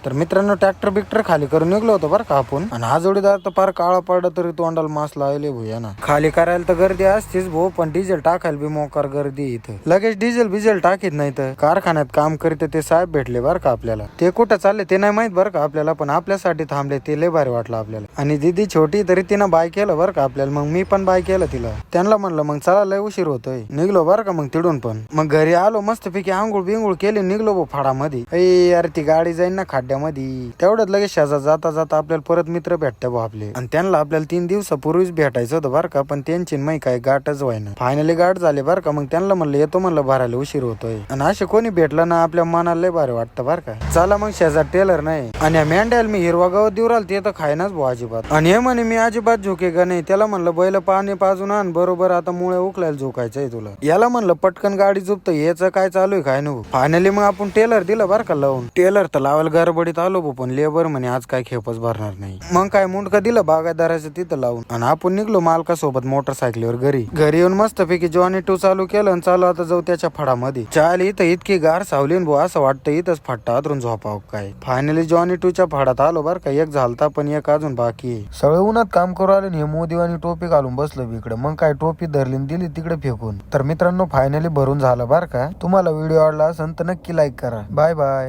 तर मित्रांनो tractor Victor खाली करून निघलो होतो बरं का आपण. आणि हा जोडीदार तर फार काळा पडला तरी तोंडाला मास्क लावले भूया ना. खाली करायला तर गर्दी असतेच भाऊ, पण डिझेल टाकायला बी मोकार गर्दी इथं. लगेच डिझेल टाकीत नाही तर कारखान्यात काम करते ते साहेब भेटले बरं का आपल्याला. ते कुठं चालले ते नाही माहित बरं का आपल्याला, पण आपल्यासाठी थांबले ते लय भारी वाटलं आपल्याला. आणि दिदी छोटी तरी तिनं बाय केलं बरं का आपल्याला. मग मी पण बाय केलं तिला. त्यांना म्हणलं मग चला लय उशीर होतोय. निघलो बरं का मग तिडून पण. मग घरी आलो मस्तपैकी आंघोळ बिंगोळ केली, निघलो भाऊ फाडामध्ये. अरे ती गाडी जाईन ना खड्ड्यामध्ये. तेवढ्यात लगेच शेजार जाता जाता आपल्याला परत मित्र भेटते भाऊ आपले. आणि त्यांना आपल्याला 3 दिवसापूर्वीच भेटायचं होतं बरं का, पण त्यांची माही काय गाठच व्हायना. फायनली गाठ झाली बरं का. मग त्यांना म्हणलं येतो म्हणलं भरायला उशीर होतोय. आणि असे कोणी भेटलं ना आपल्या मनाला लय भारी वाटतं बरं का. चला मग शेजार टेलर नाही. आणि मेंढ्याला मी हिरवा गवत देऊ राहिलो ते तर खायनाच भाऊ अजिबात. आणि हे म्हणे मी अजिबात झोकेगा नाही. त्याला म्हणलं बैल पाणी पाजून आण बरोबर, आता मुळे उकलायला झोकायचंय तुला. याला म्हणलं पटकन गाडी झोपतं, याचं काय चालू आहे काय नको. फायनली मग आपण टेलर दिलं बरं का लावून. टेलर तर लावायला गडबडीत आलो भाऊ, पण लेबर म्हणे आज काय खेपच भरणार नाही. मग काय मुंडका दिलं बागायतदाराचं तिथं लावून. आणि आपण निघलो मालकासोबत मोटरसायकलीवर घरी येऊन मस्तपैकी जॉनी 2 चालू केलं आणि चालू आता जाऊ त्याच्या फडामध्ये. चाल इथं इतकी गार सावलीन भाऊ, असं वाटतं इथंच फट्टा आतरून झोपाव काय. फायनली जॉनी 2च्या फडात आलो बरं का. एक झालता पण एक अजून बाकी आहे. सगळं उन्हात काम करू आले हे मोदी आणि टोपी घालून बसलो इकडे. मग काय टोपी धरली दिली तिकडे फेकून. तर मित्रांनो फायनली भरून झालं बरं का. तुम्हाला व्हिडिओ आवडला असेल तर नक्की लाईक करा. Bye bye.